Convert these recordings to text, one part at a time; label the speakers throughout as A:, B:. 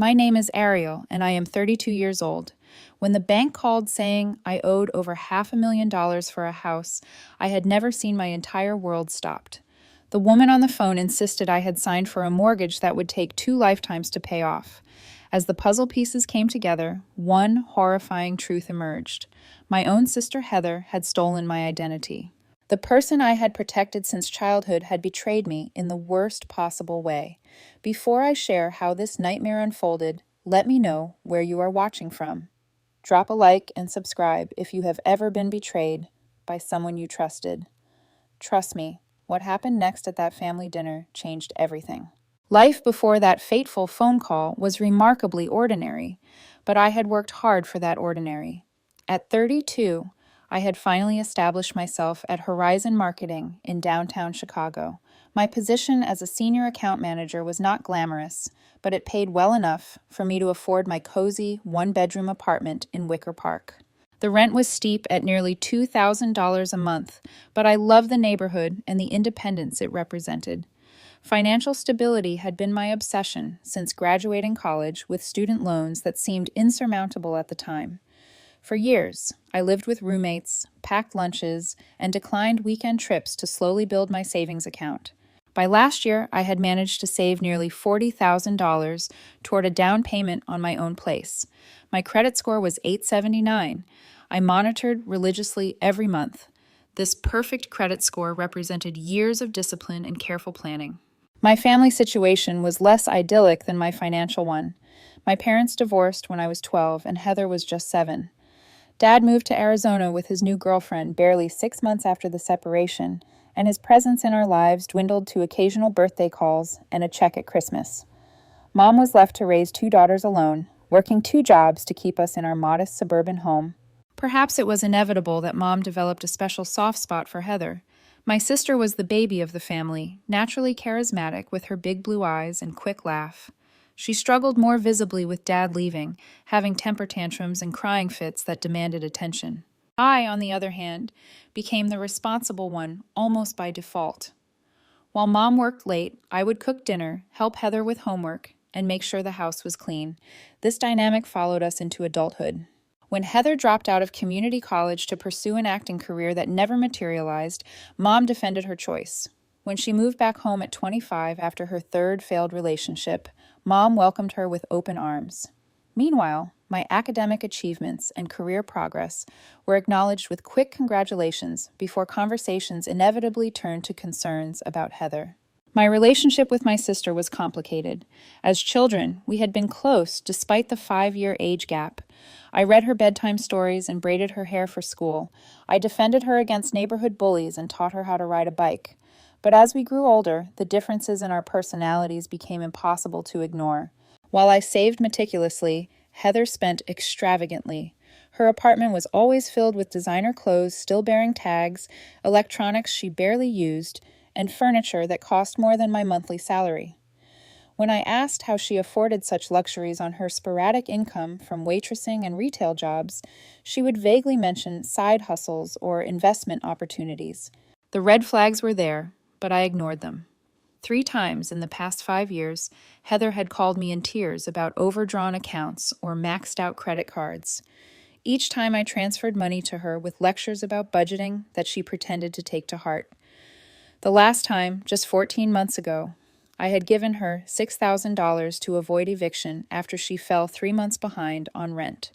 A: My name is Ariel, and I am 32 years old. When the bank called saying I owed over $500,000 for a house, I had never seen my entire world stopped. The woman on the phone insisted I had signed for a mortgage that would take 2 lifetimes to pay off. As the puzzle pieces came together, one horrifying truth emerged. My own sister Heather had stolen my identity. The person I had protected since childhood had betrayed me in the worst possible way. Before I share how this nightmare unfolded, let me know where you are watching from. Drop a like and subscribe if you have ever been betrayed by someone you trusted. Trust me, what happened next at that family dinner changed everything. Life before that fateful phone call was remarkably ordinary, but I had worked hard for that ordinary. At 32, I had finally established myself at Horizon Marketing in downtown Chicago. My position as a senior account manager was not glamorous, but it paid well enough for me to afford my cozy one-bedroom apartment in Wicker Park. The rent was steep at nearly $2,000 a month, but I loved the neighborhood and the independence it represented. Financial stability had been my obsession since graduating college with student loans that seemed insurmountable at the time. For years, I lived with roommates, packed lunches, and declined weekend trips to slowly build my savings account. By last year, I had managed to save nearly $40,000 toward a down payment on my own place. My credit score was 879. I monitored religiously every month. This perfect credit score represented years of discipline and careful planning. My family situation was less idyllic than my financial one. My parents divorced when I was 12, and Heather was just 7. Dad moved to Arizona with his new girlfriend barely 6 months after the separation, and his presence in our lives dwindled to occasional birthday calls and a check at Christmas. Mom was left to raise 2 daughters alone, working 2 jobs to keep us in our modest suburban home. Perhaps it was inevitable that Mom developed a special soft spot for Heather. My sister was the baby of the family, naturally charismatic with her big blue eyes and quick laugh. She struggled more visibly with Dad leaving, having temper tantrums and crying fits that demanded attention. I, on the other hand, became the responsible one almost by default. While Mom worked late, I would cook dinner, help Heather with homework, and make sure the house was clean. This dynamic followed us into adulthood. When Heather dropped out of community college to pursue an acting career that never materialized, Mom defended her choice. When she moved back home at 25 after her 3rd failed relationship, Mom welcomed her with open arms. Meanwhile, my academic achievements and career progress were acknowledged with quick congratulations before conversations inevitably turned to concerns about Heather. My relationship with my sister was complicated. As children, we had been close despite the 5-year age gap. I read her bedtime stories and braided her hair for school. I defended her against neighborhood bullies and taught her how to ride a bike. But as we grew older, the differences in our personalities became impossible to ignore. While I saved meticulously, Heather spent extravagantly. Her apartment was always filled with designer clothes still bearing tags, electronics she barely used, and furniture that cost more than my monthly salary. When I asked how she afforded such luxuries on her sporadic income from waitressing and retail jobs, she would vaguely mention side hustles or investment opportunities. The red flags were there, but I ignored them. 3 times in the past 5 years, Heather had called me in tears about overdrawn accounts or maxed out credit cards. Each time I transferred money to her with lectures about budgeting that she pretended to take to heart. The last time, just 14 months ago, I had given her $6,000 to avoid eviction after she fell 3 months behind on rent.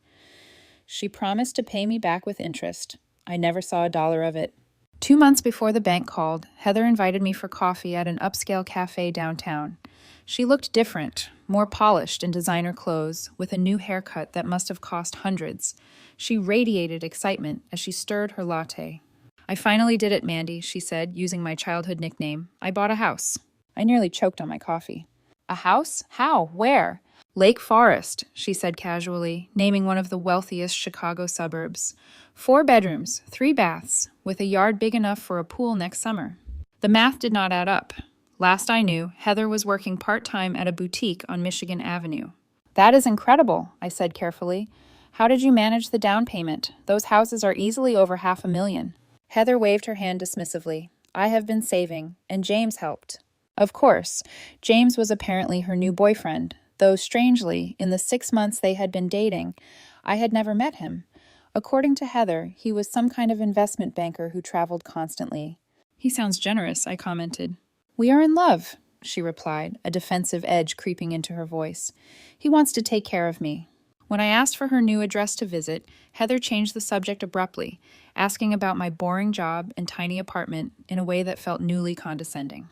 A: She promised to pay me back with interest. I never saw a dollar of it. 2 months before the bank called, Heather invited me for coffee at an upscale cafe downtown. She looked different, more polished in designer clothes, with a new haircut that must have cost hundreds. She radiated excitement as she stirred her latte. "I finally did it, Mandy," she said, using my childhood nickname. "I bought a house." I nearly choked on my coffee. "A house? How? Where?" "Lake Forest," she said casually, naming one of the wealthiest Chicago suburbs. 4 bedrooms, 3 baths, with a yard big enough for a pool next summer. The math did not add up. Last I knew, Heather was working part-time at a boutique on Michigan Avenue. "That is incredible," I said carefully. "How did you manage the down payment? Those houses are easily over $500,000. Heather waved her hand dismissively. "I have been saving, and James helped." Of course, James was apparently her new boyfriend, though strangely, in the 6 months they had been dating, I had never met him. According to Heather, he was some kind of investment banker who traveled constantly. He sounds generous, I commented. We are in love, she replied, a defensive edge creeping into her voice. He wants to take care of me. When I asked for her new address to visit, Heather changed the subject abruptly, asking about my boring job and tiny apartment in a way that felt newly condescending.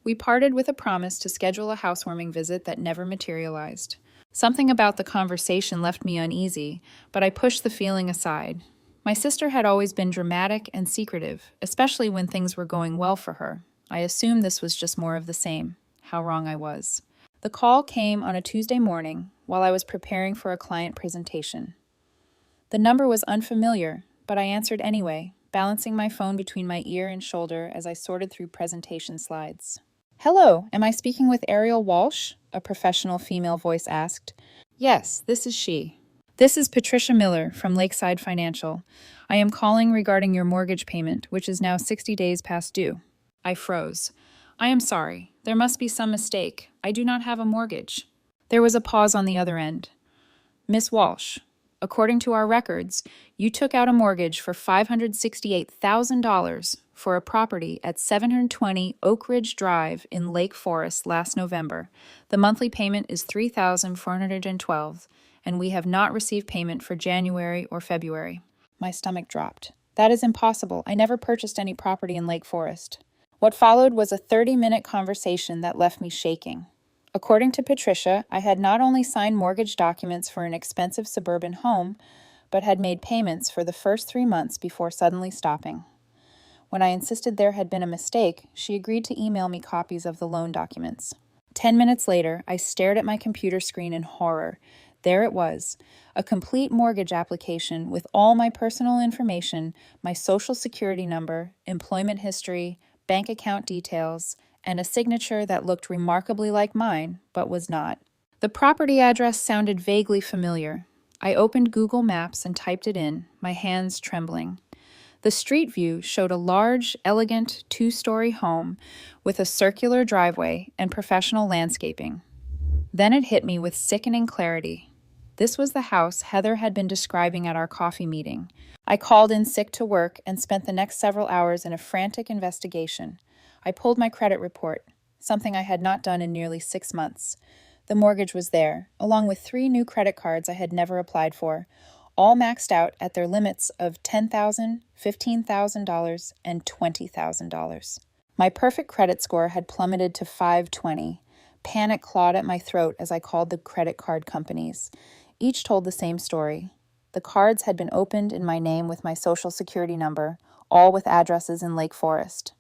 A: We parted with a promise to schedule a housewarming visit that never materialized. Something about the conversation left me uneasy, but I pushed the feeling aside. My sister had always been dramatic and secretive, especially when things were going well for her. I assumed this was just more of the same. How wrong I was. The call came on a Tuesday morning while I was preparing for a client presentation. The number was unfamiliar, but I answered anyway, balancing my phone between my ear and shoulder as I sorted through presentation slides. Hello, am I speaking with Ariel Walsh? A professional female voice asked. Yes, this is she. This is Patricia Miller from Lakeside Financial. I am calling regarding your mortgage payment, which is now 60 days past due. I froze. I am sorry. There must be some mistake. I do not have a mortgage. There was a pause on the other end. Miss Walsh, according to our records, you took out a mortgage for $568,000 for a property at 720 Oak Ridge Drive in Lake Forest last November. The monthly payment is $3,412, and we have not received payment for January or February. My stomach dropped. That is impossible. I never purchased any property in Lake Forest. What followed was a 30-minute conversation that left me shaking. According to Patricia, I had not only signed mortgage documents for an expensive suburban home, but had made payments for the first 3 months before suddenly stopping. When I insisted there had been a mistake, she agreed to email me copies of the loan documents. 10 minutes later, I stared at my computer screen in horror. There it was, a complete mortgage application with all my personal information, my social security number, employment history, bank account details, and a signature that looked remarkably like mine, but was not. The property address sounded vaguely familiar. I opened Google Maps and typed it in, my hands trembling. The street view showed a large, elegant, 2-story home with a circular driveway and professional landscaping. Then it hit me with sickening clarity. This was the house Heather had been describing at our coffee meeting. I called in sick to work and spent the next several hours in a frantic investigation. I pulled my credit report, something I had not done in nearly 6 months. The mortgage was there, along with 3 new credit cards I had never applied for, all maxed out at their limits of $10,000, $15,000, and $20,000. My perfect credit score had plummeted to 520. Panic clawed at my throat as I called the credit card companies. Each told the same story. The cards had been opened in my name with my social security number, all with addresses in Lake Forest.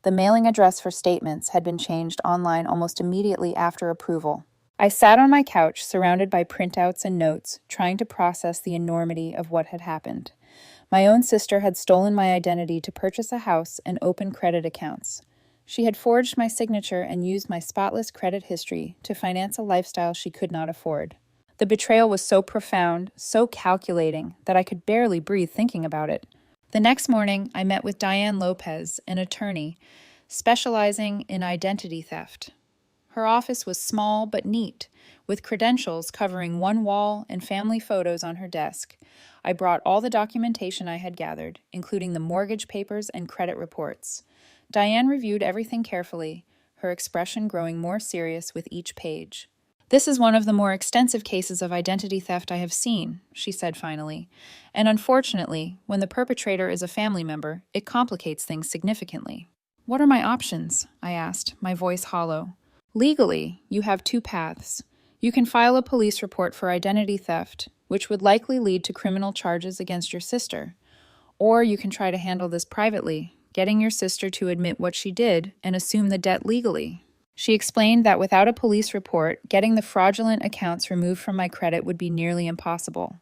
A: The mailing address for statements had been changed online almost immediately after approval. I sat on my couch, surrounded by printouts and notes, trying to process the enormity of what had happened. My own sister had stolen my identity to purchase a house and open credit accounts. She had forged my signature and used my spotless credit history to finance a lifestyle she could not afford. The betrayal was so profound, so calculating, that I could barely breathe thinking about it. The next morning, I met with Diane Lopez, an attorney, specializing in identity theft. Her office was small but neat, with credentials covering one wall and family photos on her desk. I brought all the documentation I had gathered, including the mortgage papers and credit reports. Diane reviewed everything carefully, her expression growing more serious with each page. This is one of the more extensive cases of identity theft I have seen, she said finally. And unfortunately, when the perpetrator is a family member, it complicates things significantly. What are my options? I asked, my voice hollow. Legally, you have 2 paths. You can file a police report for identity theft, which would likely lead to criminal charges against your sister. Or you can try to handle this privately, getting your sister to admit what she did and assume the debt legally. She explained that without a police report, getting the fraudulent accounts removed from my credit would be nearly impossible.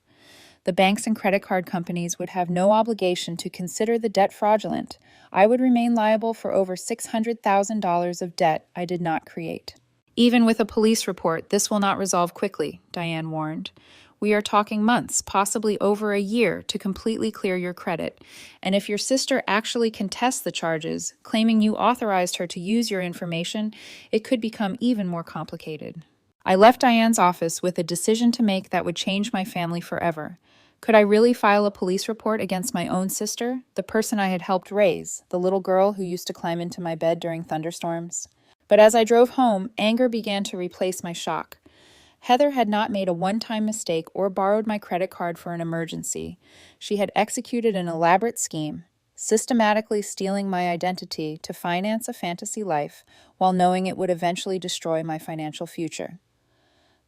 A: The banks and credit card companies would have no obligation to consider the debt fraudulent. I would remain liable for over $600,000 of debt I did not create. Even with a police report, this will not resolve quickly, Diane warned. We are talking months, possibly over a year, to completely clear your credit. And if your sister actually contests the charges, claiming you authorized her to use your information, it could become even more complicated. I left Diane's office with a decision to make that would change my family forever. Could I really file a police report against my own sister, the person I had helped raise, the little girl who used to climb into my bed during thunderstorms? But as I drove home, anger began to replace my shock. Heather had not made a one-time mistake or borrowed my credit card for an emergency. She had executed an elaborate scheme, systematically stealing my identity to finance a fantasy life while knowing it would eventually destroy my financial future.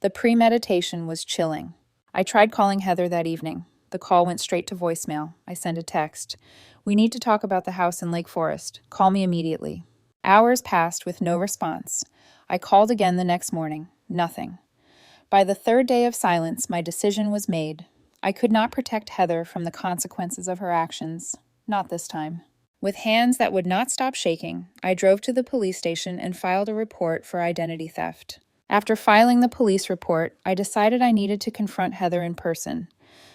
A: The premeditation was chilling. I tried calling Heather that evening. The call went straight to voicemail. I sent a text. "We need to talk about the house in Lake Forest. Call me immediately." Hours passed with no response. I called again the next morning. Nothing. By the third day of silence, my decision was made. I could not protect Heather from the consequences of her actions. Not this time. With hands that would not stop shaking, I drove to the police station and filed a report for identity theft. After filing the police report, I decided I needed to confront Heather in person.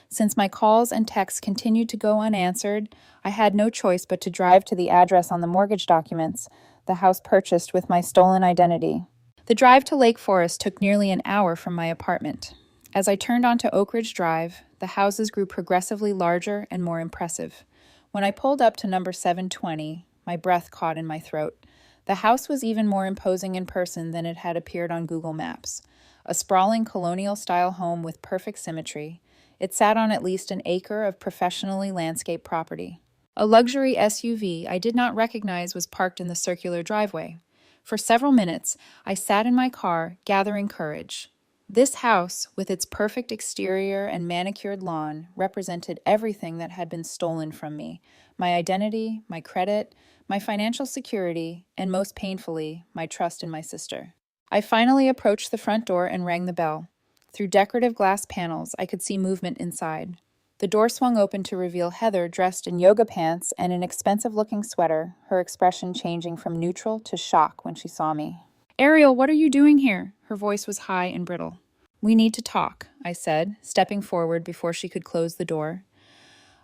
A: Since my calls and texts continued to go unanswered, I had no choice but to drive to the address on the mortgage documents, the house purchased with my stolen identity. The drive to Lake Forest took nearly an hour from my apartment. As I turned onto Oak Ridge Drive, the houses grew progressively larger and more impressive. When I pulled up to number 720, my breath caught in my throat. The house was even more imposing in person than it had appeared on Google Maps. A sprawling colonial-style home with perfect symmetry. It sat on at least an acre of professionally landscaped property. A luxury SUV I did not recognize was parked in the circular driveway. For several minutes, I sat in my car, gathering courage. This house, with its perfect exterior and manicured lawn, represented everything that had been stolen from me: my identity, my credit, my financial security, and most painfully, my trust in my sister. I finally approached the front door and rang the bell. Through decorative glass panels, I could see movement inside. The door swung open to reveal Heather dressed in yoga pants and an expensive-looking sweater, her expression changing from neutral to shock when she saw me. "Ariel, what are you doing here?" Her voice was high and brittle. "We need to talk," I said, stepping forward before she could close the door.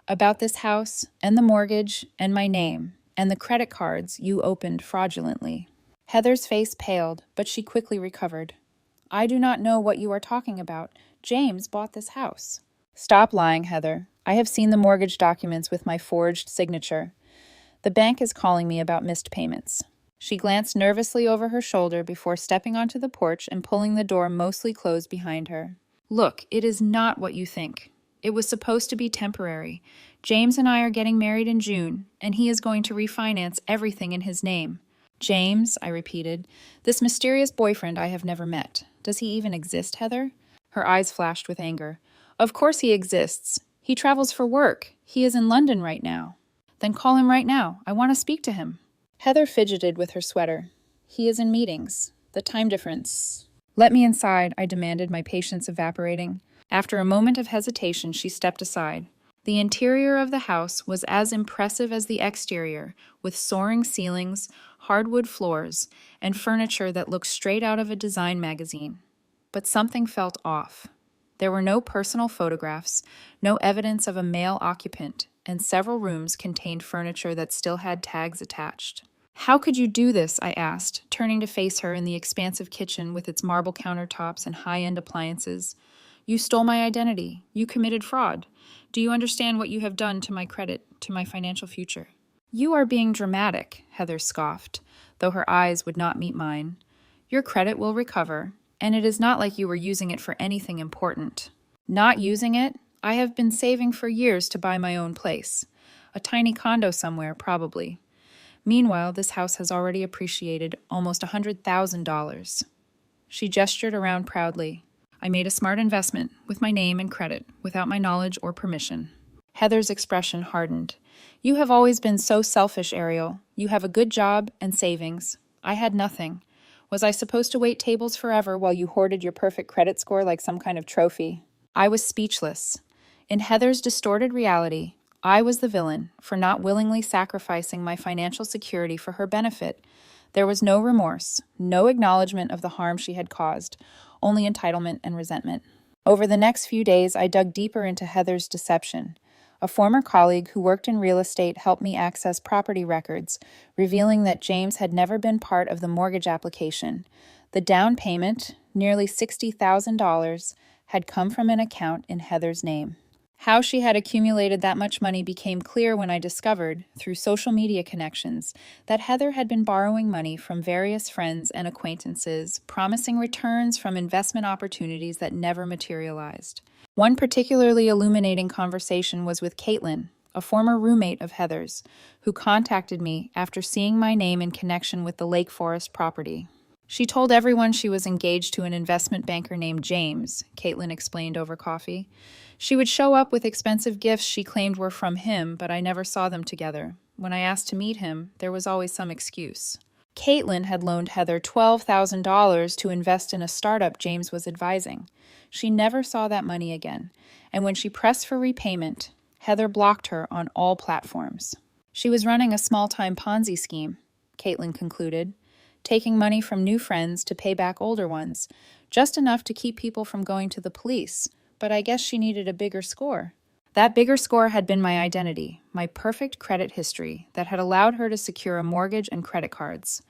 A: "About this house, and the mortgage, and my name, and the credit cards you opened fraudulently." Heather's face paled, but she quickly recovered. "I do not know what you are talking about. James bought this house." "Stop lying, Heather. I have seen the mortgage documents with my forged signature. The bank is calling me about missed payments." She glanced nervously over her shoulder before stepping onto the porch and pulling the door mostly closed behind her. "Look, it is not what you think. It was supposed to be temporary. James and I are getting married in June, and he is going to refinance everything in his name." "James," I repeated, "this mysterious boyfriend I have never met. Does he even exist, Heather?" Her eyes flashed with anger. "Of course he exists. He travels for work. He is in London right now." "Then call him right now. I want to speak to him." Heather fidgeted with her sweater. "He is in meetings. The time difference." "Let me inside," I demanded, my patience evaporating. After a moment of hesitation, she stepped aside. The interior of the house was as impressive as the exterior, with soaring ceilings, hardwood floors, and furniture that looked straight out of a design magazine. But something felt off. There were no personal photographs, no evidence of a male occupant, and several rooms contained furniture that still had tags attached. "How could you do this?" I asked, turning to face her in the expansive kitchen with its marble countertops and high-end appliances. "You stole my identity. You committed fraud. Do you understand what you have done to my credit, to my financial future?" "You are being dramatic," Heather scoffed, though her eyes would not meet mine. "Your credit will recover, and it is not like you were using it for anything important." "Not using it? I have been saving for years to buy my own place. A tiny condo somewhere, probably. Meanwhile, this house has already appreciated almost $100,000. She gestured around proudly. "I made a smart investment, with my name and credit, without my knowledge or permission." Heather's expression hardened. "You have always been so selfish, Ariel. You have a good job and savings. I had nothing. Was I supposed to wait tables forever while you hoarded your perfect credit score like some kind of trophy?" I was speechless. In Heather's distorted reality, I was the villain for not willingly sacrificing my financial security for her benefit. There was no remorse, no acknowledgement of the harm she had caused, only entitlement and resentment. Over the next few days, I dug deeper into Heather's deception. A former colleague who worked in real estate helped me access property records, revealing that James had never been part of the mortgage application. The down payment, nearly $60,000, had come from an account in Heather's name. How she had accumulated that much money became clear when I discovered, through social media connections, that Heather had been borrowing money from various friends and acquaintances, promising returns from investment opportunities that never materialized. One particularly illuminating conversation was with Caitlin, a former roommate of Heather's, who contacted me after seeing my name in connection with the Lake Forest property. She told everyone she was engaged to an investment banker named James, Caitlin explained over coffee. She would show up with expensive gifts she claimed were from him, but I never saw them together. When I asked to meet him, there was always some excuse. Caitlin had loaned Heather $12,000 to invest in a startup James was advising. She never saw that money again, and when she pressed for repayment, Heather blocked her on all platforms. She was running a small-time Ponzi scheme, Caitlin concluded, taking money from new friends to pay back older ones, just enough to keep people from going to the police, but I guess she needed a bigger score. That bigger score had been my identity, my perfect credit history that had allowed her to secure a mortgage and credit cards.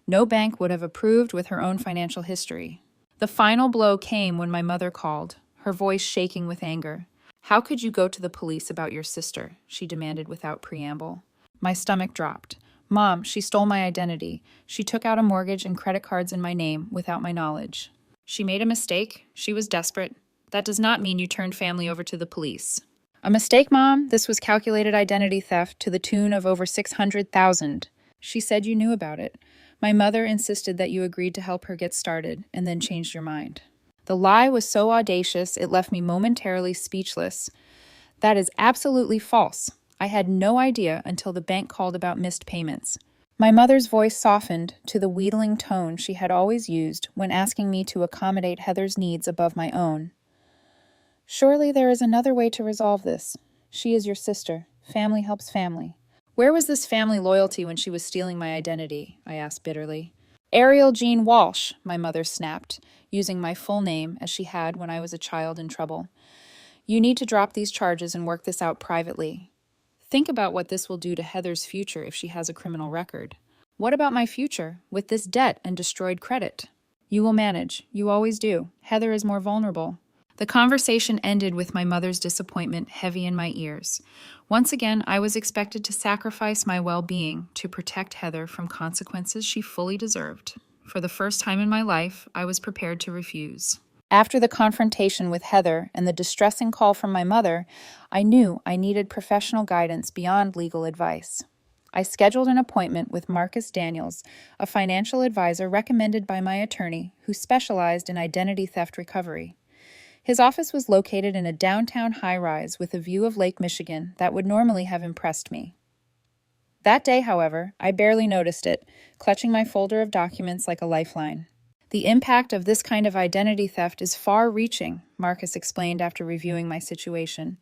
A: No bank would have approved with her own financial history. The final blow came when my mother called, her voice shaking with anger. "How could you go to the police about your sister?" she demanded without preamble. My stomach dropped. "Mom, she stole my identity. She took out a mortgage and credit cards in my name without my knowledge. She made a mistake. She was desperate. That does not mean you turned family over to the police." "A mistake, Mom? This was calculated identity theft to the tune of over $600,000. She said you knew about it. My mother insisted that you agreed to help her get started and then changed your mind." The lie was so audacious it left me momentarily speechless. "That is absolutely false. I had no idea until the bank called about missed payments." My mother's voice softened to the wheedling tone she had always used when asking me to accommodate Heather's needs above my own. "Surely there is another way to resolve this. She is your sister. Family helps family." "Where was this family loyalty when she was stealing my identity?" I asked bitterly. "Ariel Jean Walsh," my mother snapped, using my full name as she had when I was a child in trouble. "You need to drop these charges and work this out privately. Think about what this will do to Heather's future if she has a criminal record. What about my future, with this debt and destroyed credit?" "You will manage. You always do. Heather is more vulnerable." The conversation ended with my mother's disappointment heavy in my ears. Once again, I was expected to sacrifice my well-being to protect Heather from consequences she fully deserved. For the first time in my life, I was prepared to refuse. After the confrontation with Heather and the distressing call from my mother, I knew I needed professional guidance beyond legal advice. I scheduled an appointment with Marcus Daniels, a financial advisor recommended by my attorney who specialized in identity theft recovery. His office was located in a downtown high-rise with a view of Lake Michigan that would normally have impressed me. That day, however, I barely noticed it, clutching my folder of documents like a lifeline. "The impact of this kind of identity theft is far-reaching," Marcus explained after reviewing my situation.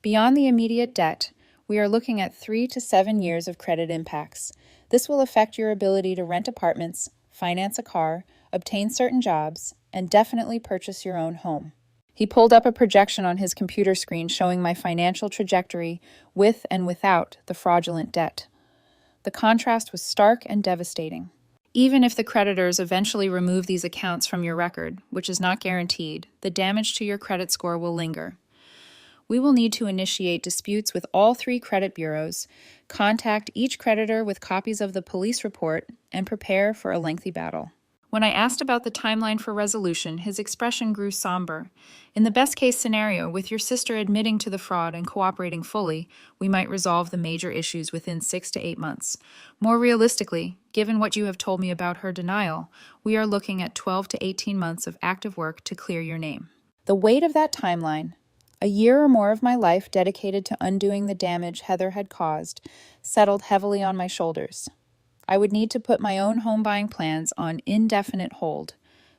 A: "Beyond the immediate debt, we are looking at 3 to 7 years of credit impacts. This will affect your ability to rent apartments, finance a car, obtain certain jobs, and definitely purchase your own home." He pulled up a projection on his computer screen showing my financial trajectory with and without the fraudulent debt. The contrast was stark and devastating. Even if the creditors eventually remove these accounts from your record, which is not guaranteed, the damage to your credit score will linger. We will need to initiate disputes with all 3 credit bureaus, contact each creditor with copies of the police report, and prepare for a lengthy battle. When I asked about the timeline for resolution, his expression grew somber. "In the best-case scenario, with your sister admitting to the fraud and cooperating fully, we might resolve the major issues within 6 to 8 months. More realistically, given what you have told me about her denial, we are looking at 12 to 18 months of active work to clear your name." The weight of that timeline, a year or more of my life dedicated to undoing the damage Heather had caused, settled heavily on my shoulders. I would need to put my own home-buying plans on indefinite hold.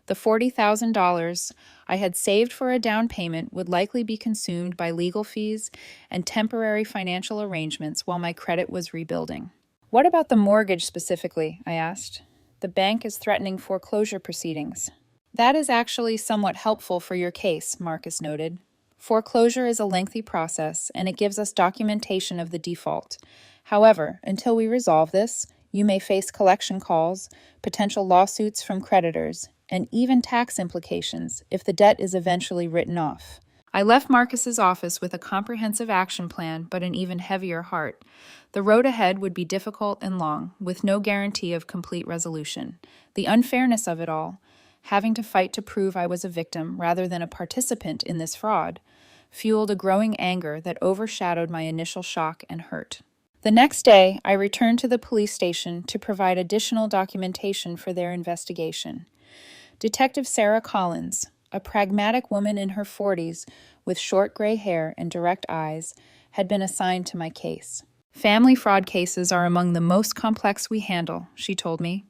A: The $40,000 I had saved for a down payment would likely be consumed by legal fees and temporary financial arrangements while my credit was rebuilding. "What about the mortgage specifically?" I asked. "The bank is threatening foreclosure proceedings." "That is actually somewhat helpful for your case," Marcus noted. "Foreclosure is a lengthy process, and it gives us documentation of the default. However, until we resolve this, you may face collection calls, potential lawsuits from creditors, and even tax implications if the debt is eventually written off. I left Marcus's office with a comprehensive action plan, but an even heavier heart. The road ahead would be difficult and long, with no guarantee of complete resolution. The unfairness of it all, having to fight to prove I was a victim rather than a participant in this fraud, fueled a growing anger that overshadowed my initial shock and hurt. The next day, I returned to the police station to provide additional documentation for their investigation. Detective Sarah Collins, a pragmatic woman in her 40s with short gray hair and direct eyes, had been assigned to my case. Family fraud cases are among the most complex we handle, she told me.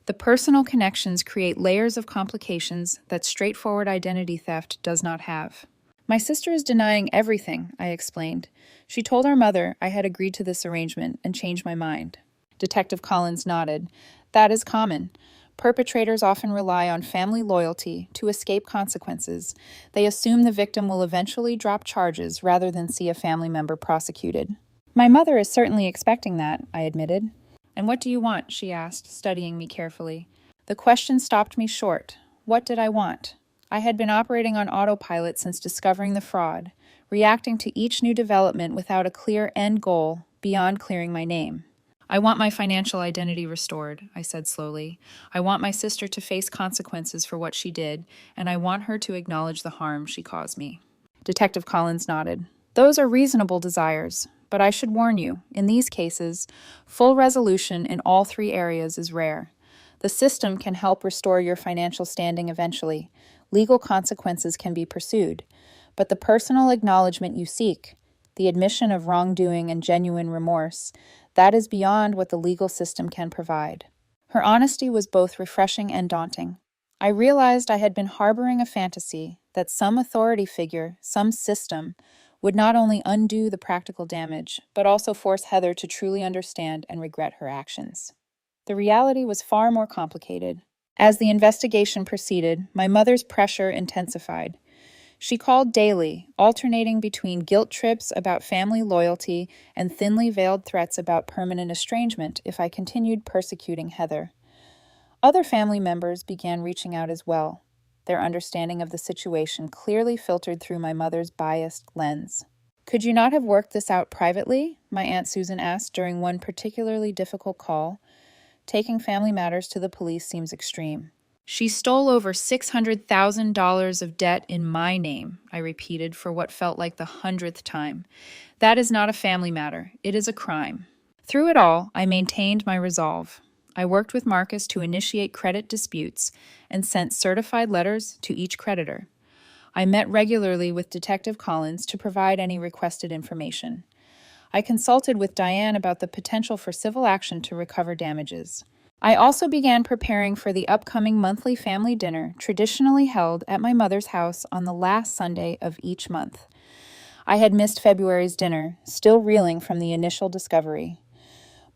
A: The personal connections create layers of complications that straightforward identity theft does not have. My sister is denying everything, I explained. She told our mother I had agreed to this arrangement and changed my mind. Detective Collins nodded. That is common. Perpetrators often rely on family loyalty to escape consequences. They assume the victim will eventually drop charges rather than see a family member prosecuted. My mother is certainly expecting that, I admitted. And what do you want? She asked, studying me carefully. The question stopped me short. What did I want? I had been operating on autopilot since discovering the fraud, reacting to each new development without a clear end goal beyond clearing my name. I want my financial identity restored, I said slowly. I want my sister to face consequences for what she did, and I want her to acknowledge the harm she caused me. Detective Collins nodded. Those are reasonable desires, but I should warn you, in these cases, full resolution in all three areas is rare. The system can help restore your financial standing eventually. Legal consequences can be pursued, but the personal acknowledgement you seek, the admission of wrongdoing and genuine remorse, that is beyond what the legal system can provide. Her honesty was both refreshing and daunting. I realized I had been harboring a fantasy that some authority figure, some system, would not only undo the practical damage, but also force Heather to truly understand and regret her actions. The reality was far more complicated. As the investigation proceeded, my mother's pressure intensified. She called daily, alternating between guilt trips about family loyalty and thinly veiled threats about permanent estrangement if I continued persecuting Heather. Other family members began reaching out as well, their understanding of the situation clearly filtered through my mother's biased lens. Could you not have worked this out privately? My Aunt Susan asked during one particularly difficult call. Taking family matters to the police seems extreme. She stole over $600,000 of debt in my name, I repeated for what felt like the 100th time. That is not a family matter. It is a crime. Through it all, I maintained my resolve. I worked with Marcus to initiate credit disputes and sent certified letters to each creditor. I met regularly with Detective Collins to provide any requested information. I consulted with Diane about the potential for civil action to recover damages. I also began preparing for the upcoming monthly family dinner traditionally held at my mother's house on the last Sunday of each month. I had missed February's dinner, still reeling from the initial discovery.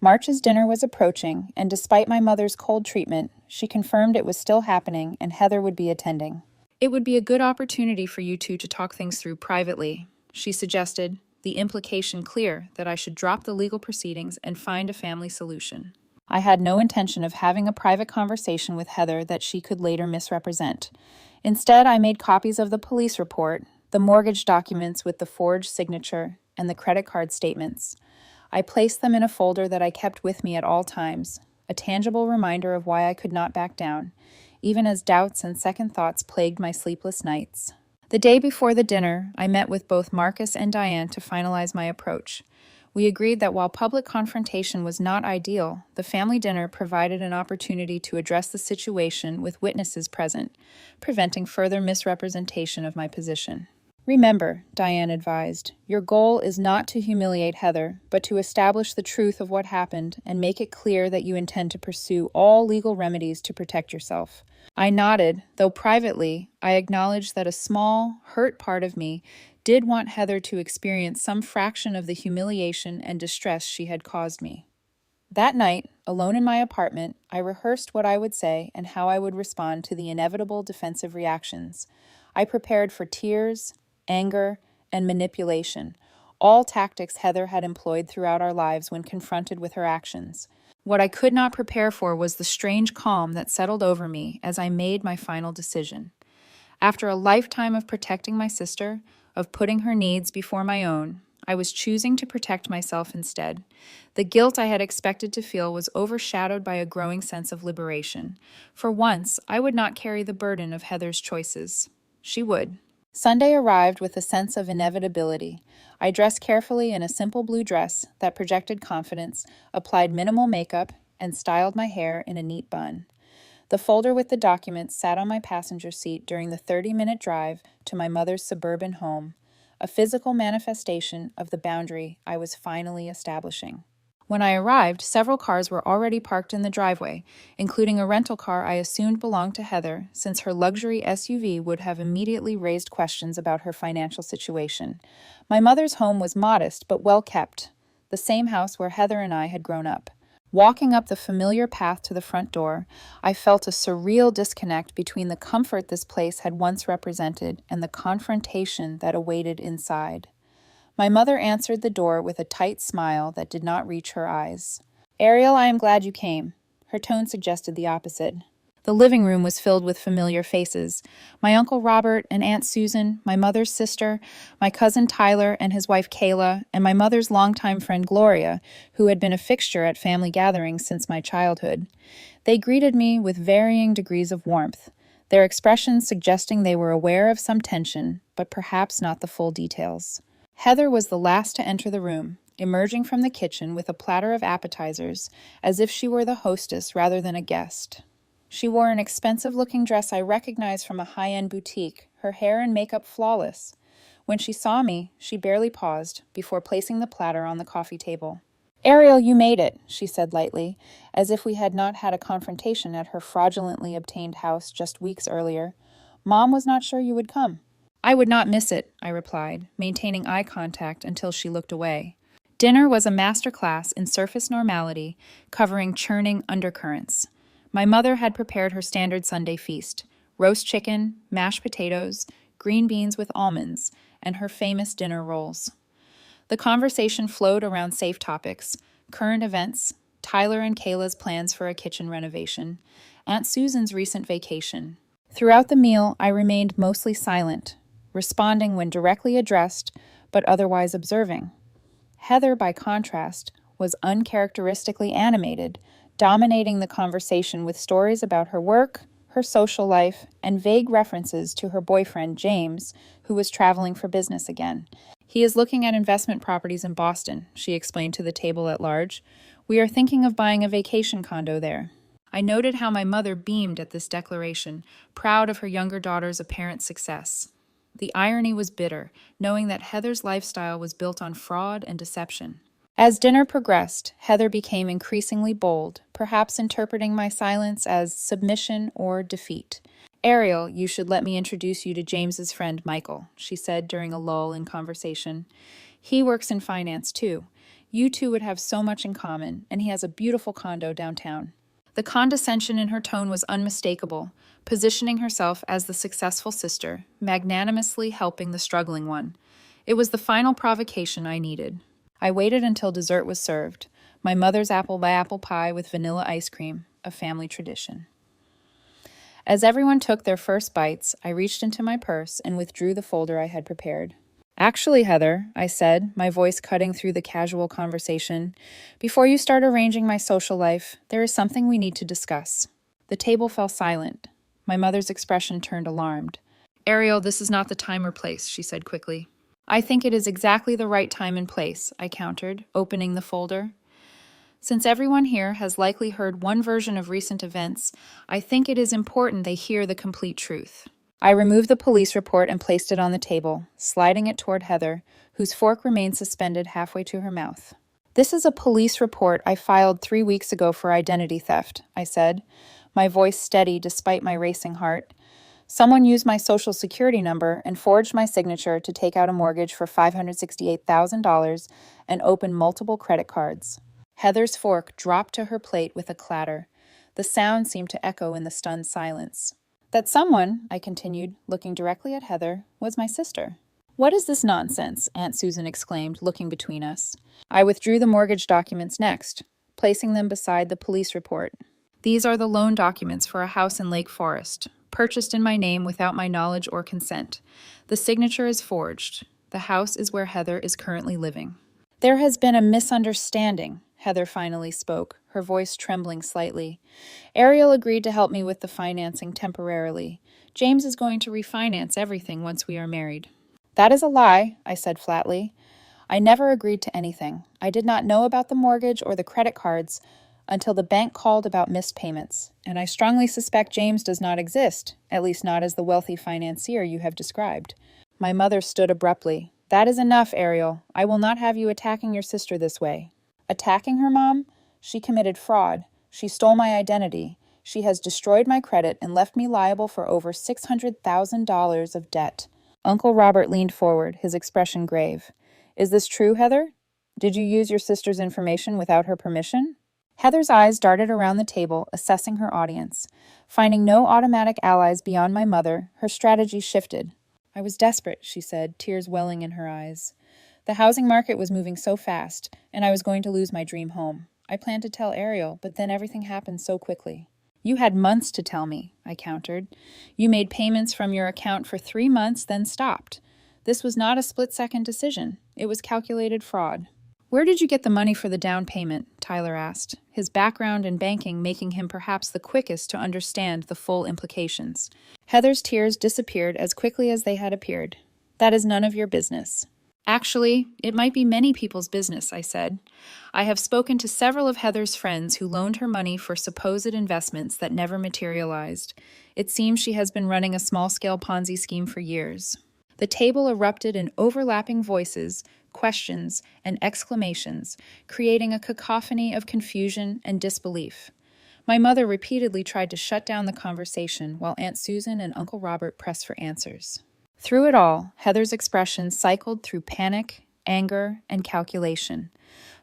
A: March's dinner was approaching, and despite my mother's cold treatment, she confirmed it was still happening and Heather would be attending. It would be a good opportunity for you two to talk things through privately, she suggested, the implication clear that I should drop the legal proceedings and find a family solution. I had no intention of having a private conversation with Heather that she could later misrepresent. Instead, I made copies of the police report, the mortgage documents with the forged signature, and the credit card statements. I placed them in a folder that I kept with me at all times, a tangible reminder of why I could not back down, even as doubts and second thoughts plagued my sleepless nights. The day before the dinner, I met with both Marcus and Diane to finalize my approach. We agreed that while public confrontation was not ideal, the family dinner provided an opportunity to address the situation with witnesses present, preventing further misrepresentation of my position. Remember, Diane advised, your goal is not to humiliate Heather, but to establish the truth of what happened and make it clear that you intend to pursue all legal remedies to protect yourself. I nodded, though privately, I acknowledged that a small, hurt part of me did want Heather to experience some fraction of the humiliation and distress she had caused me. That night, alone in my apartment, I rehearsed what I would say and how I would respond to the inevitable defensive reactions. I prepared for tears, anger, and manipulation, all tactics Heather had employed throughout our lives when confronted with her actions. What I could not prepare for was the strange calm that settled over me as I made my final decision. After a lifetime of protecting my sister, of putting her needs before my own, I was choosing to protect myself instead. The guilt I had expected to feel was overshadowed by a growing sense of liberation. For once, I would not carry the burden of Heather's choices. She would. Sunday arrived with a sense of inevitability. I dressed carefully in a simple blue dress that projected confidence, applied minimal makeup, and styled my hair in a neat bun. The folder with the documents sat on my passenger seat during the 30-minute drive to my mother's suburban home, a physical manifestation of the boundary I was finally establishing. When I arrived, several cars were already parked in the driveway, including a rental car I assumed belonged to Heather, since her luxury SUV would have immediately raised questions about her financial situation. My mother's home was modest but well kept, the same house where Heather and I had grown up. Walking up the familiar path to the front door, I felt a surreal disconnect between the comfort this place had once represented and the confrontation that awaited inside. My mother answered the door with a tight smile that did not reach her eyes. "Ariel, I am glad you came." Her tone suggested the opposite. The living room was filled with familiar faces. My Uncle Robert and Aunt Susan, my mother's sister, my cousin Tyler and his wife Kayla, and my mother's longtime friend Gloria, who had been a fixture at family gatherings since my childhood. They greeted me with varying degrees of warmth, their expressions suggesting they were aware of some tension, but perhaps not the full details. Heather was the last to enter the room, emerging from the kitchen with a platter of appetizers, as if she were the hostess rather than a guest. She wore an expensive-looking dress I recognized from a high-end boutique, her hair and makeup flawless. When she saw me, she barely paused before placing the platter on the coffee table. "Ariel, you made it," she said lightly, as if we had not had a confrontation at her fraudulently obtained house just weeks earlier. "Mom was not sure you would come." "I would not miss it," I replied, maintaining eye contact until she looked away. Dinner was a master class in surface normality, covering churning undercurrents. My mother had prepared her standard Sunday feast: roast chicken, mashed potatoes, green beans with almonds, and her famous dinner rolls. The conversation flowed around safe topics: current events, Tyler and Kayla's plans for a kitchen renovation, Aunt Susan's recent vacation. Throughout the meal, I remained mostly silent, responding when directly addressed, but otherwise observing. Heather, by contrast, was uncharacteristically animated, dominating the conversation with stories about her work, her social life, and vague references to her boyfriend, James, who was traveling for business again. "He is looking at investment properties in Boston," she explained to the table at large. "We are thinking of buying a vacation condo there." I noted how my mother beamed at this declaration, proud of her younger daughter's apparent success. The irony was bitter, knowing that Heather's lifestyle was built on fraud and deception. As dinner progressed, Heather became increasingly bold, perhaps interpreting my silence as submission or defeat. "Ariel, you should let me introduce you to James's friend Michael," she said during a lull in conversation. "He works in finance too. You two would have so much in common, and he has a beautiful condo downtown." The condescension in her tone was unmistakable, positioning herself as the successful sister, magnanimously helping the struggling one. It was the final provocation I needed. I waited until dessert was served, my mother's apple-by-apple pie with vanilla ice cream, a family tradition. As everyone took their first bites, I reached into my purse and withdrew the folder I had prepared. "Actually, Heather," I said, my voice cutting through the casual conversation, "before you start arranging my social life, there is something we need to discuss." The table fell silent. My mother's expression turned alarmed. "Ariel, this is not the time or place," she said quickly. "I think it is exactly the right time and place," I countered, opening the folder. "Since everyone here has likely heard one version of recent events, I think it is important they hear the complete truth." I removed the police report and placed it on the table, sliding it toward Heather, whose fork remained suspended halfway to her mouth. "This is a police report I filed 3 weeks ago for identity theft," I said, my voice steady despite my racing heart. "Someone used my social security number and forged my signature to take out a mortgage for $568,000 and open multiple credit cards." Heather's fork dropped to her plate with a clatter. The sound seemed to echo in the stunned silence. "That someone," I continued, looking directly at Heather, "was my sister." "What is this nonsense?" Aunt Susan exclaimed, looking between us. "I withdrew the mortgage documents next. placing them beside the police report. These are the loan documents for a house in Lake Forest, purchased in my name without my knowledge or consent. The signature is forged. The house is where Heather is currently living. There has been a misunderstanding, Heather finally spoke, her voice trembling slightly. Ariel agreed to help me with the financing temporarily. James is going to refinance everything once we are married. That is a lie, I said flatly. I never agreed to anything. I did not know about the mortgage or the credit cards until the bank called about missed payments, and I strongly suspect James does not exist, at least not as the wealthy financier you have described. My mother stood abruptly. That is enough, Ariel. I will not have you attacking your sister this way. Attacking her, Mom? She committed fraud. She stole my identity. She has destroyed my credit and left me liable for over $600,000 of debt. Uncle Robert leaned forward, his expression grave. Is this true, Heather? Did you use your sister's information without her permission? Heather's eyes darted around the table, assessing her audience. Finding no automatic allies beyond my mother, her strategy shifted. I was desperate, she said, tears welling in her eyes. The housing market was moving so fast, and I was going to lose my dream home. I planned to tell Ariel, but then everything happened so quickly. You had months to tell me, I countered. You made payments from your account for 3 months, then stopped. This was not a split-second decision. It was calculated fraud. Where did you get the money for the down payment? Tyler asked, his background in banking making him perhaps the quickest to understand the full implications. Heather's tears disappeared as quickly as they had appeared. That is none of your business. Actually, it might be many people's business, I said. I have spoken to several of Heather's friends who loaned her money for supposed investments that never materialized. It seems she has been running a small-scale Ponzi scheme for years. The table erupted in overlapping voices, questions, and exclamations, creating a cacophony of confusion and disbelief. My mother repeatedly tried to shut down the conversation while Aunt Susan and Uncle Robert pressed for answers. Through it all, Heather's expression cycled through panic, anger, and calculation.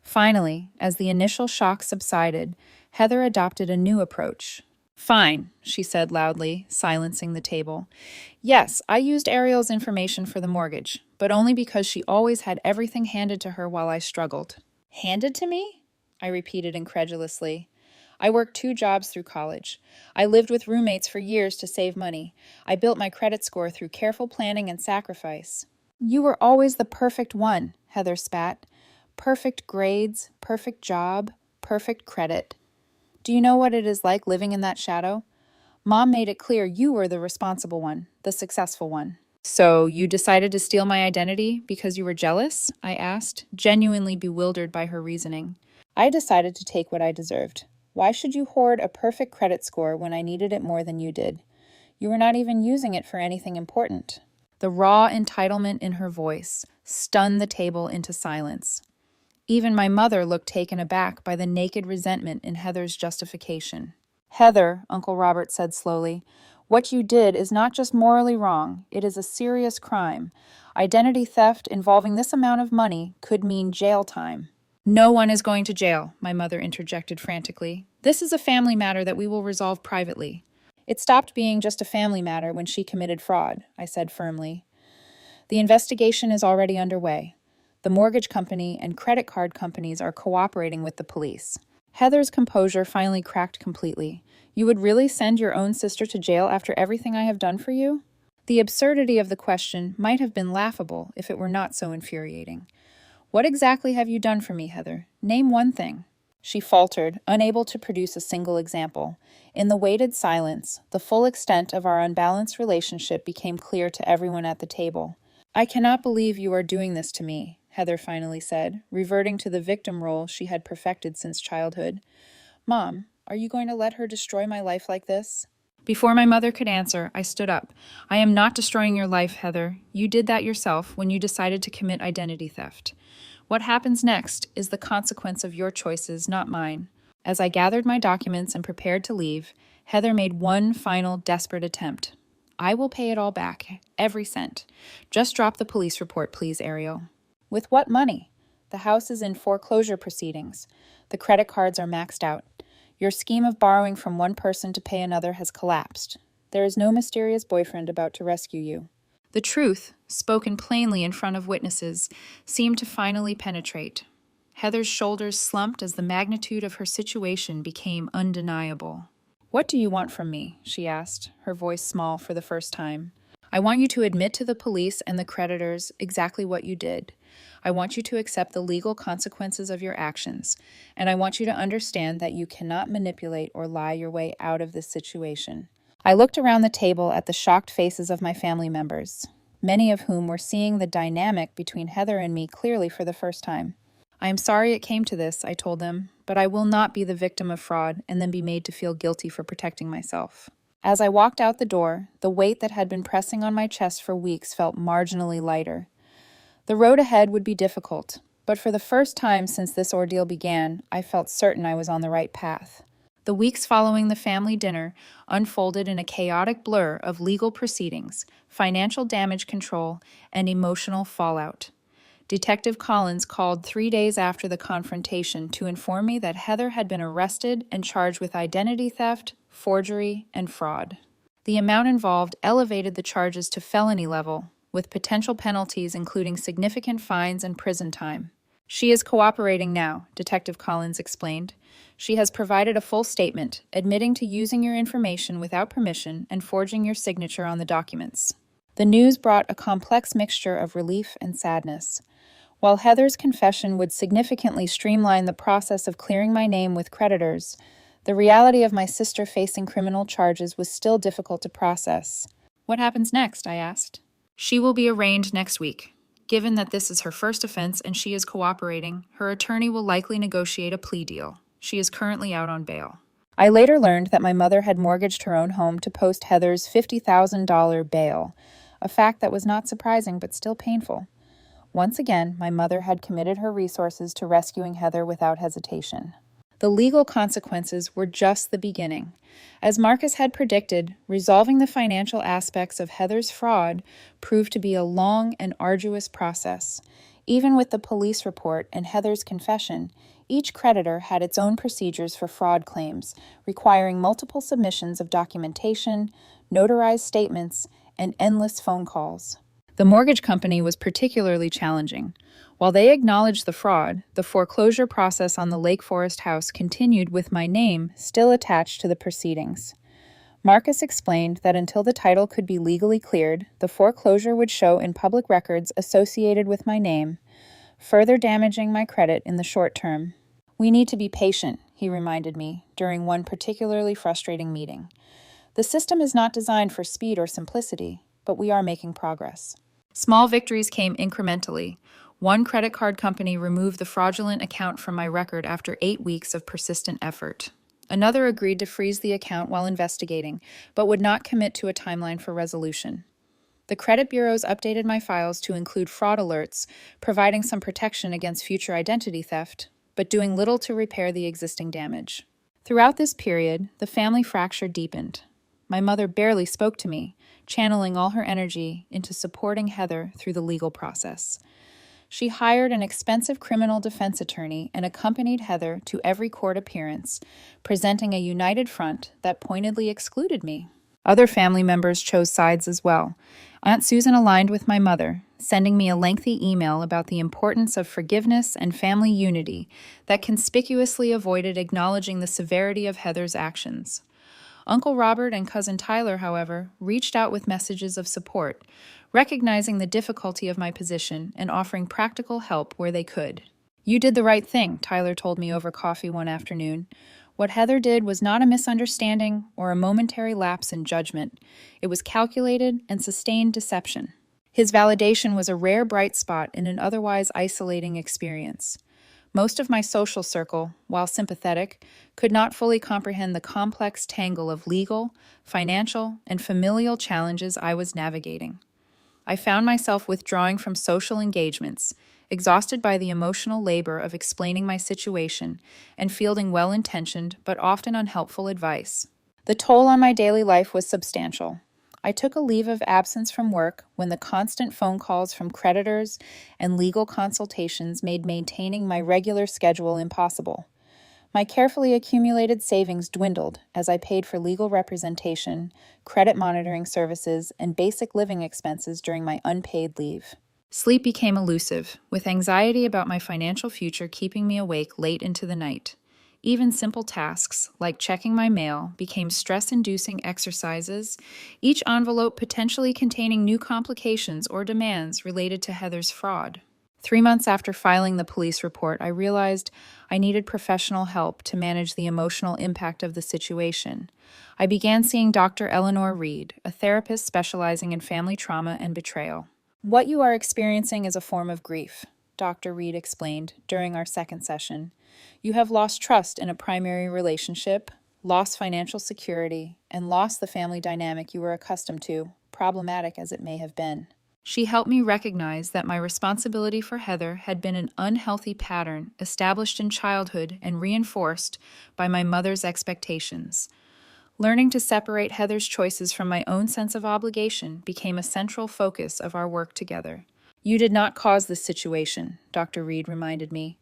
A: Finally, as the initial shock subsided, Heather adopted a new approach. Fine, she said loudly, silencing the table. Yes, I used Ariel's information for the mortgage, but only because she always had everything handed to her while I struggled. Handed to me? I repeated incredulously. I worked 2 jobs through college. I lived with roommates for years to save money. I built my credit score through careful planning and sacrifice. You were always the perfect one, Heather spat. Perfect grades, perfect job, perfect credit. Do you know what it is like living in that shadow? Mom made it clear you were the responsible one, the successful one. So you decided to steal my identity because you were jealous? I asked, genuinely bewildered by her reasoning. I decided to take what I deserved. Why should you hoard a perfect credit score when I needed it more than you did? You were not even using it for anything important. The raw entitlement in her voice stunned the table into silence. Even my mother looked taken aback by the naked resentment in Heather's justification. Heather, Uncle Robert said slowly, what you did is not just morally wrong, it is a serious crime. Identity theft involving this amount of money could mean jail time. No one is going to jail, my mother interjected frantically. This is a family matter that we will resolve privately. It stopped being just a family matter when she committed fraud, I said firmly. The investigation is already underway. The mortgage company and credit card companies are cooperating with the police. Heather's composure finally cracked completely. You would really send your own sister to jail after everything I have done for you? The absurdity of the question might have been laughable if it were not so infuriating. What exactly have you done for me, Heather? Name one thing. She faltered, unable to produce a single example. In the weighted silence, the full extent of our unbalanced relationship became clear to everyone at the table. I cannot believe you are doing this to me, Heather finally said, reverting to the victim role she had perfected since childhood. Mom, are you going to let her destroy my life like this? Before my mother could answer, I stood up. I am not destroying your life, Heather. You did that yourself when you decided to commit identity theft. What happens next is the consequence of your choices, not mine. As I gathered my documents and prepared to leave, Heather made one final desperate attempt. I will pay it all back, every cent. Just drop the police report, please, Ariel. With what money? The house is in foreclosure proceedings. The credit cards are maxed out. Your scheme of borrowing from one person to pay another has collapsed. There is no mysterious boyfriend about to rescue you. The truth, spoken plainly in front of witnesses, seemed to finally penetrate. Heather's shoulders slumped as the magnitude of her situation became undeniable. "What do you want from me?" she asked, her voice small for the first time. "I want you to admit to the police and the creditors exactly what you did. I want you to accept the legal consequences of your actions, and I want you to understand that you cannot manipulate or lie your way out of this situation." I looked around the table at the shocked faces of my family members, many of whom were seeing the dynamic between Heather and me clearly for the first time. "I am sorry it came to this," I told them, "but I will not be the victim of fraud and then be made to feel guilty for protecting myself." As I walked out the door, the weight that had been pressing on my chest for weeks felt marginally lighter. The road ahead would be difficult, but for the first time since this ordeal began, I felt certain I was on the right path. The weeks following the family dinner unfolded in a chaotic blur of legal proceedings, financial damage control, and emotional fallout. Detective Collins called 3 days after the confrontation to inform me that Heather had been arrested and charged with identity theft, forgery, and fraud. The amount involved elevated the charges to felony level, with potential penalties including significant fines and prison time. "She is cooperating now," Detective Collins explained. "She has provided a full statement, admitting to using your information without permission and forging your signature on the documents." The news brought a complex mixture of relief and sadness. While Heather's confession would significantly streamline the process of clearing my name with creditors, the reality of my sister facing criminal charges was still difficult to process. "What happens next?" I asked. "She will be arraigned next week. Given that this is her first offense and she is cooperating, her attorney will likely negotiate a plea deal. She is currently out on bail." I later learned that my mother had mortgaged her own home to post Heather's $50,000 bail, a fact that was not surprising but still painful. Once again, my mother had committed her resources to rescuing Heather without hesitation. The legal consequences were just the beginning. As Marcus had predicted, resolving the financial aspects of Heather's fraud proved to be a long and arduous process. Even with the police report and Heather's confession, each creditor had its own procedures for fraud claims, requiring multiple submissions of documentation, notarized statements, and endless phone calls. The mortgage company was particularly challenging. While they acknowledged the fraud, the foreclosure process on the Lake Forest house continued with my name still attached to the proceedings. Marcus explained that until the title could be legally cleared, the foreclosure would show in public records associated with my name, further damaging my credit in the short term. "We need to be patient," he reminded me during one particularly frustrating meeting. "The system is not designed for speed or simplicity, but we are making progress." Small victories came incrementally. One credit card company removed the fraudulent account from my record after 8 weeks of persistent effort. Another agreed to freeze the account while investigating, but would not commit to a timeline for resolution. The credit bureaus updated my files to include fraud alerts, providing some protection against future identity theft, but doing little to repair the existing damage. Throughout this period, the family fracture deepened. My mother barely spoke to me, channeling all her energy into supporting Heather through the legal process. She hired an expensive criminal defense attorney and accompanied Heather to every court appearance, presenting a united front that pointedly excluded me. Other family members chose sides as well. Aunt Susan aligned with my mother, sending me a lengthy email about the importance of forgiveness and family unity that conspicuously avoided acknowledging the severity of Heather's actions. Uncle Robert and Cousin Tyler, however, reached out with messages of support, recognizing the difficulty of my position and offering practical help where they could. "You did the right thing," Tyler told me over coffee one afternoon. "What Heather did was not a misunderstanding or a momentary lapse in judgment. It was calculated and sustained deception." His validation was a rare bright spot in an otherwise isolating experience. Most of my social circle, while sympathetic, could not fully comprehend the complex tangle of legal, financial, and familial challenges I was navigating. I found myself withdrawing from social engagements, exhausted by the emotional labor of explaining my situation and fielding well-intentioned but often unhelpful advice. The toll on my daily life was substantial. I took a leave of absence from work when the constant phone calls from creditors and legal consultations made maintaining my regular schedule impossible. My carefully accumulated savings dwindled as I paid for legal representation, credit monitoring services, and basic living expenses during my unpaid leave. Sleep became elusive, with anxiety about my financial future keeping me awake late into the night. Even simple tasks, like checking my mail, became stress-inducing exercises, each envelope potentially containing new complications or demands related to Heather's fraud. 3 months after filing the police report, I realized I needed professional help to manage the emotional impact of the situation. I began seeing Dr. Eleanor Reed, a therapist specializing in family trauma and betrayal. What you are experiencing is a form of grief, Dr. Reed explained during our second session. You have lost trust in a primary relationship, lost financial security, and lost the family dynamic you were accustomed to, problematic as it may have been. She helped me recognize that my responsibility for Heather had been an unhealthy pattern established in childhood and reinforced by my mother's expectations. Learning to separate Heather's choices from my own sense of obligation became a central focus of our work together. You did not cause this situation, Dr. Reed reminded me.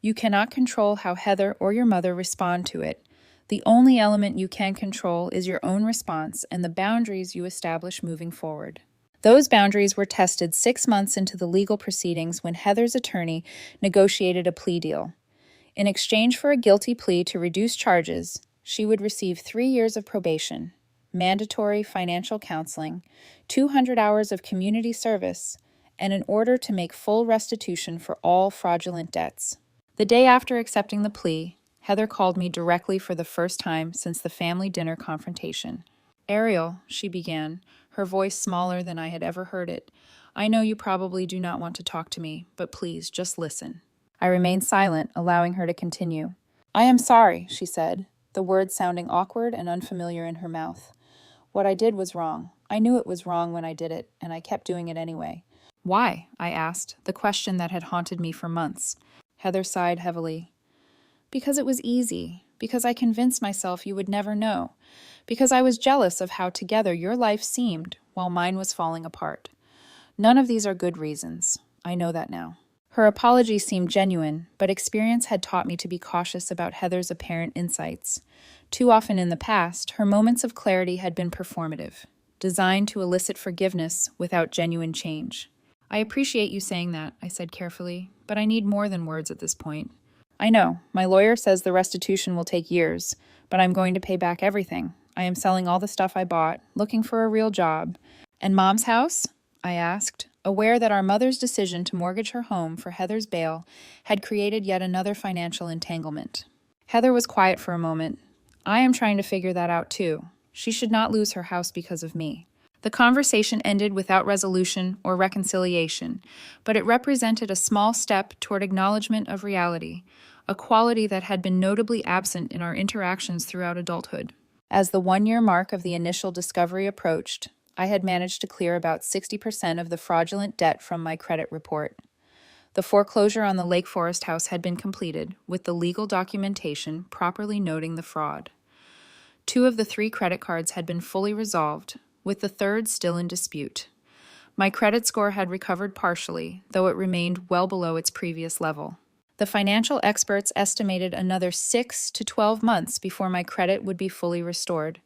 A: You cannot control how Heather or your mother respond to it. The only element you can control is your own response and the boundaries you establish moving forward. Those boundaries were tested 6 months into the legal proceedings when Heather's attorney negotiated a plea deal. In exchange for a guilty plea to reduce charges, she would receive 3 years of probation, mandatory financial counseling, 200 hours of community service, and an order to make full restitution for all fraudulent debts. The day after accepting the plea, Heather called me directly for the first time since the family dinner confrontation. "Ariel," she began, her voice smaller than I had ever heard it, "I know you probably do not want to talk to me, but please, just listen." I remained silent, allowing her to continue. "I am sorry," she said, the words sounding awkward and unfamiliar in her mouth. "What I did was wrong. I knew it was wrong when I did it, and I kept doing it anyway." "Why?" I asked, the question that had haunted me for months. Heather sighed heavily. "Because it was easy. Because I convinced myself you would never know. Because I was jealous of how together your life seemed while mine was falling apart. None of these are good reasons. I know that now." Her apology seemed genuine, but experience had taught me to be cautious about Heather's apparent insights. Too often in the past, her moments of clarity had been performative, designed to elicit forgiveness without genuine change. "I appreciate you saying that," I said carefully, "but I need more than words at this point. I know, my lawyer says the restitution will take years, but I'm going to pay back everything. I am selling all the stuff I bought, looking for a real job." "And Mom's house?" I asked, aware that our mother's decision to mortgage her home for Heather's bail had created yet another financial entanglement. Heather was quiet for a moment. "I am trying to figure that out too. She should not lose her house because of me." The conversation ended without resolution or reconciliation, but it represented a small step toward acknowledgement of reality, a quality that had been notably absent in our interactions throughout adulthood. As the 1-year mark of the initial discovery approached, I had managed to clear about 60% of the fraudulent debt from my credit report. The foreclosure on the Lake Forest house had been completed, with the legal documentation properly noting the fraud. 2 of the 3 credit cards had been fully resolved, with the third still in dispute. My credit score had recovered partially, though it remained well below its previous level. The financial experts estimated another 6 to 12 months before my credit would be fully restored.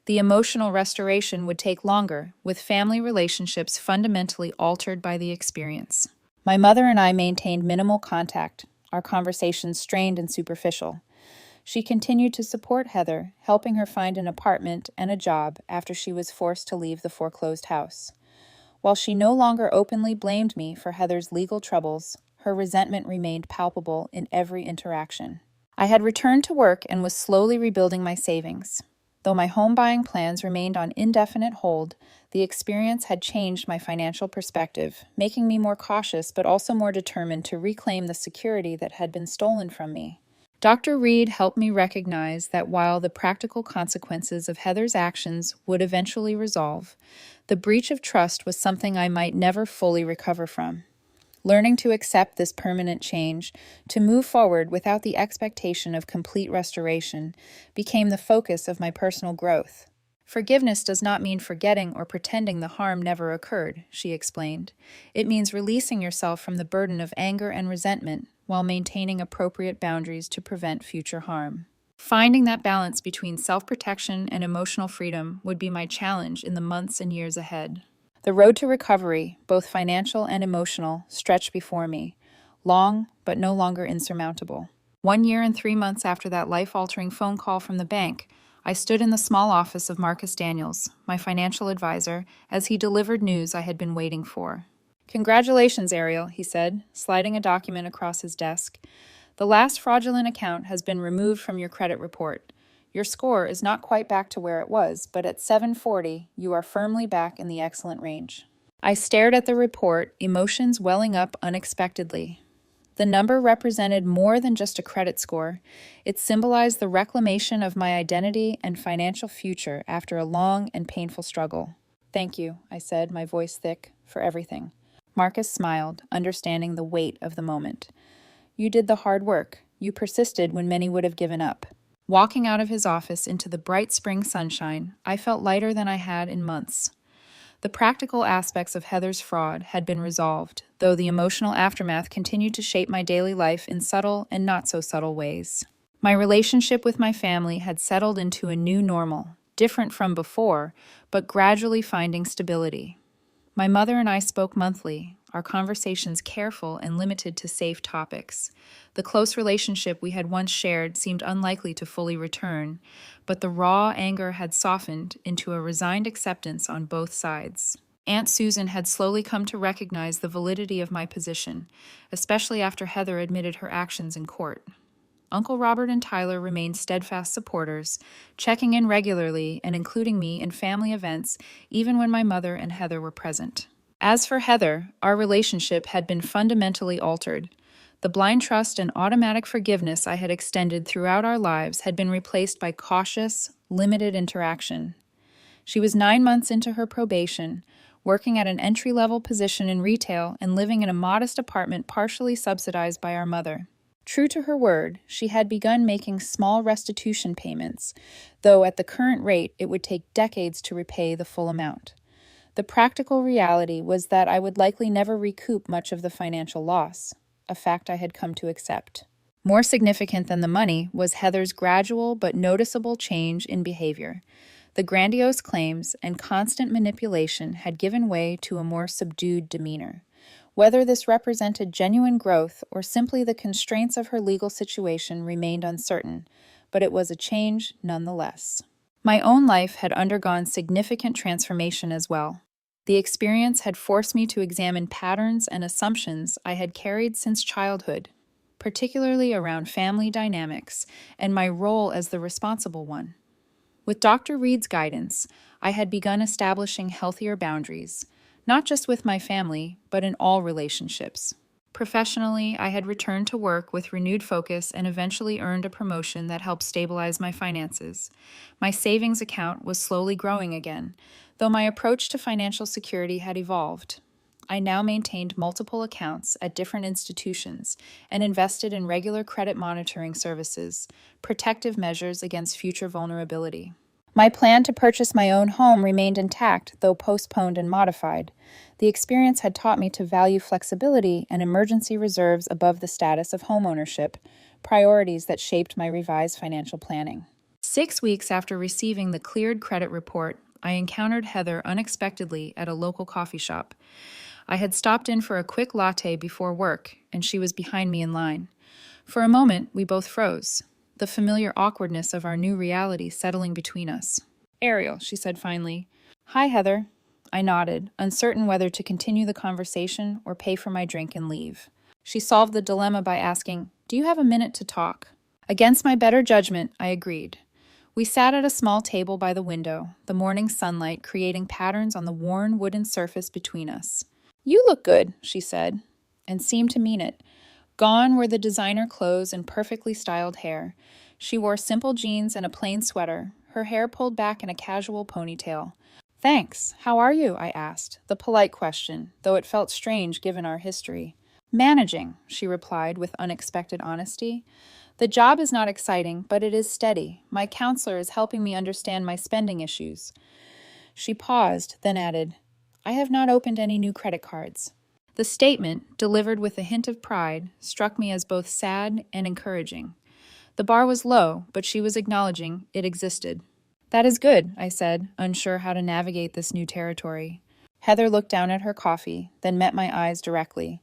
A: The emotional restoration would take longer, with family relationships fundamentally altered by the experience. My mother and I maintained minimal contact, our conversations strained and superficial. She continued to support Heather, helping her find an apartment and a job after she was forced to leave the foreclosed house. While she no longer openly blamed me for Heather's legal troubles, her resentment remained palpable in every interaction. I had returned to work and was slowly rebuilding my savings. Though my home buying plans remained on indefinite hold, the experience had changed my financial perspective, making me more cautious but also more determined to reclaim the security that had been stolen from me. Dr. Reed helped me recognize that while the practical consequences of Heather's actions would eventually resolve, the breach of trust was something I might never fully recover from. Learning to accept this permanent change, to move forward without the expectation of complete restoration, became the focus of my personal growth. "Forgiveness does not mean forgetting or pretending the harm never occurred," she explained. "It means releasing yourself from the burden of anger and resentment while maintaining appropriate boundaries to prevent future harm." Finding that balance between self-protection and emotional freedom would be my challenge in the months and years ahead. The road to recovery, both financial and emotional, stretched before me, long but no longer insurmountable. 1 year and 3 months after that life-altering phone call from the bank, I stood in the small office of Marcus Daniels, my financial advisor, as he delivered news I had been waiting for. "Congratulations, Ariel," he said, sliding a document across his desk. "The last fraudulent account has been removed from your credit report. Your score is not quite back to where it was, but at 740, you are firmly back in the excellent range." I stared at the report, emotions welling up unexpectedly. The number represented more than just a credit score. It symbolized the reclamation of my identity and financial future after a long and painful struggle. "Thank you," I said, my voice thick, "for everything." Marcus smiled, understanding the weight of the moment. "You did the hard work. You persisted when many would have given up." Walking out of his office into the bright spring sunshine, I felt lighter than I had in months. The practical aspects of Heather's fraud had been resolved, though the emotional aftermath continued to shape my daily life in subtle and not so subtle ways. My relationship with my family had settled into a new normal, different from before, but gradually finding stability. My mother and I spoke monthly, our conversations careful and limited to safe topics. The close relationship we had once shared seemed unlikely to fully return, but the raw anger had softened into a resigned acceptance on both sides. Aunt Susan had slowly come to recognize the validity of my position, especially after Heather admitted her actions in court. Uncle Robert and Tyler remained steadfast supporters, checking in regularly and including me in family events even when my mother and Heather were present. As for Heather, our relationship had been fundamentally altered. The blind trust and automatic forgiveness I had extended throughout our lives had been replaced by cautious, limited interaction. She was 9 months into her probation, working at an entry-level position in retail and living in a modest apartment partially subsidized by our mother. True to her word, she had begun making small restitution payments, though at the current rate it would take decades to repay the full amount. The practical reality was that I would likely never recoup much of the financial loss, a fact I had come to accept. More significant than the money was Heather's gradual but noticeable change in behavior. The grandiose claims and constant manipulation had given way to a more subdued demeanor. Whether this represented genuine growth or simply the constraints of her legal situation remained uncertain, but it was a change nonetheless. My own life had undergone significant transformation as well. The experience had forced me to examine patterns and assumptions I had carried since childhood, particularly around family dynamics and my role as the responsible one. With Dr. Reed's guidance, I had begun establishing healthier boundaries, not just with my family, but in all relationships. Professionally, I had returned to work with renewed focus and eventually earned a promotion that helped stabilize my finances. My savings account was slowly growing again, though my approach to financial security had evolved. I now maintained multiple accounts at different institutions and invested in regular credit monitoring services, protective measures against future vulnerability. My plan to purchase my own home remained intact, though postponed and modified. The experience had taught me to value flexibility and emergency reserves above the status of homeownership, priorities that shaped my revised financial planning. 6 weeks after receiving the cleared credit report, I encountered Heather unexpectedly at a local coffee shop. I had stopped in for a quick latte before work, and she was behind me in line. For a moment, we both froze, the familiar awkwardness of our new reality settling between us. "Ariel," she said finally. "Hi, Heather." I nodded, uncertain whether to continue the conversation or pay for my drink and leave. She solved the dilemma by asking, "Do you have a minute to talk?" Against my better judgment, I agreed. We sat at a small table by the window, the morning sunlight creating patterns on the worn wooden surface between us. "You look good," she said, and seemed to mean it. Gone were the designer clothes and perfectly styled hair. She wore simple jeans and a plain sweater, her hair pulled back in a casual ponytail. "Thanks. How are you?" I asked, the polite question, though it felt strange given our history. "Managing," she replied with unexpected honesty. "The job is not exciting, but it is steady. My counselor is helping me understand my spending issues." She paused, then added, "I have not opened any new credit cards." The statement, delivered with a hint of pride, struck me as both sad and encouraging. The bar was low, but she was acknowledging it existed. "That is good," I said, unsure how to navigate this new territory. Heather looked down at her coffee, then met my eyes directly.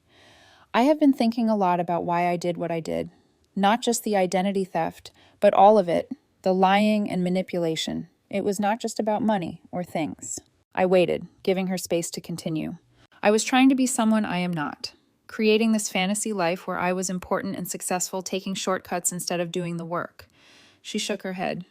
A: I have been thinking a lot about why I did what I did. Not just the identity theft, but all of it, the lying and manipulation. It was not just about money or things. I waited, giving her space to continue. I was trying to be someone I am not, creating this fantasy life where I was important and successful, taking shortcuts instead of doing the work. She shook her head.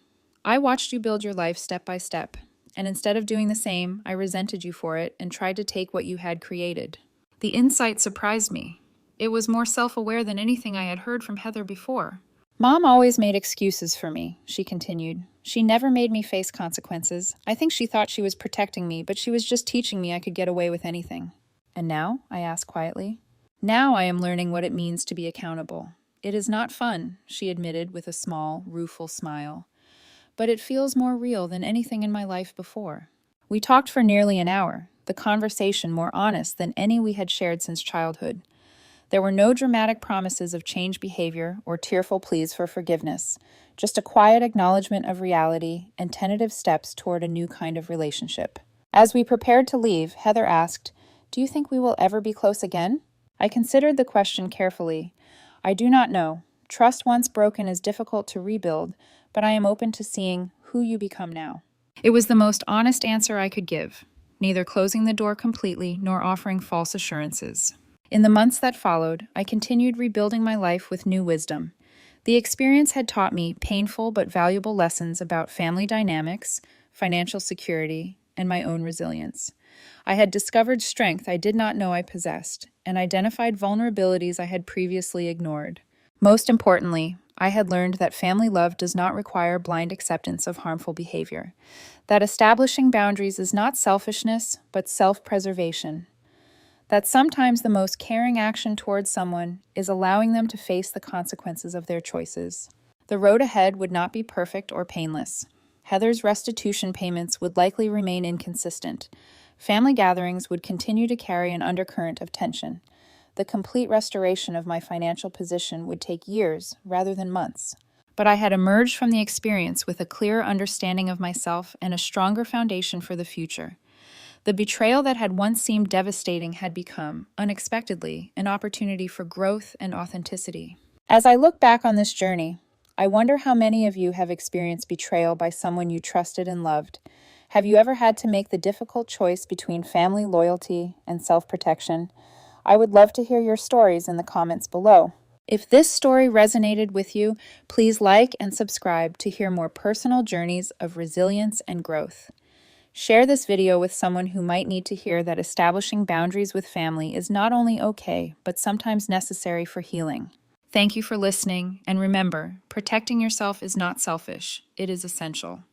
A: I watched you build your life step by step, and instead of doing the same, I resented you for it and tried to take what you had created. The insight surprised me. It was more self-aware than anything I had heard from Heather before. Mom always made excuses for me, she continued. She never made me face consequences. I think she thought she was protecting me, but she was just teaching me I could get away with anything. And now? I asked quietly. Now I am learning what it means to be accountable. It is not fun, she admitted with a small, rueful smile. But it feels more real than anything in my life before. We talked for nearly an hour, the conversation more honest than any we had shared since childhood. There were no dramatic promises of changed behavior or tearful pleas for forgiveness, just a quiet acknowledgement of reality and tentative steps toward a new kind of relationship. As we prepared to leave, Heather asked, "Do you think we will ever be close again?" I considered the question carefully. I do not know. Trust once broken is difficult to rebuild, but I am open to seeing who you become now. It was the most honest answer I could give, neither closing the door completely nor offering false assurances. In the months that followed, I continued rebuilding my life with new wisdom. The experience had taught me painful but valuable lessons about family dynamics, financial security, and my own resilience. I had discovered strength I did not know I possessed, and identified vulnerabilities I had previously ignored. Most importantly, I had learned that family love does not require blind acceptance of harmful behavior, that establishing boundaries is not selfishness, but self-preservation, that sometimes the most caring action towards someone is allowing them to face the consequences of their choices. The road ahead would not be perfect or painless. Heather's restitution payments would likely remain inconsistent. Family gatherings would continue to carry an undercurrent of tension. The complete restoration of my financial position would take years rather than months. But I had emerged from the experience with a clearer understanding of myself and a stronger foundation for the future. The betrayal that had once seemed devastating had become, unexpectedly, an opportunity for growth and authenticity. As I look back on this journey, I wonder how many of you have experienced betrayal by someone you trusted and loved. Have you ever had to make the difficult choice between family loyalty and self-protection? I would love to hear your stories in the comments below. If this story resonated with you, please like and subscribe to hear more personal journeys of resilience and growth. Share this video with someone who might need to hear that establishing boundaries with family is not only okay, but sometimes necessary for healing. Thank you for listening, and remember, protecting yourself is not selfish, it is essential.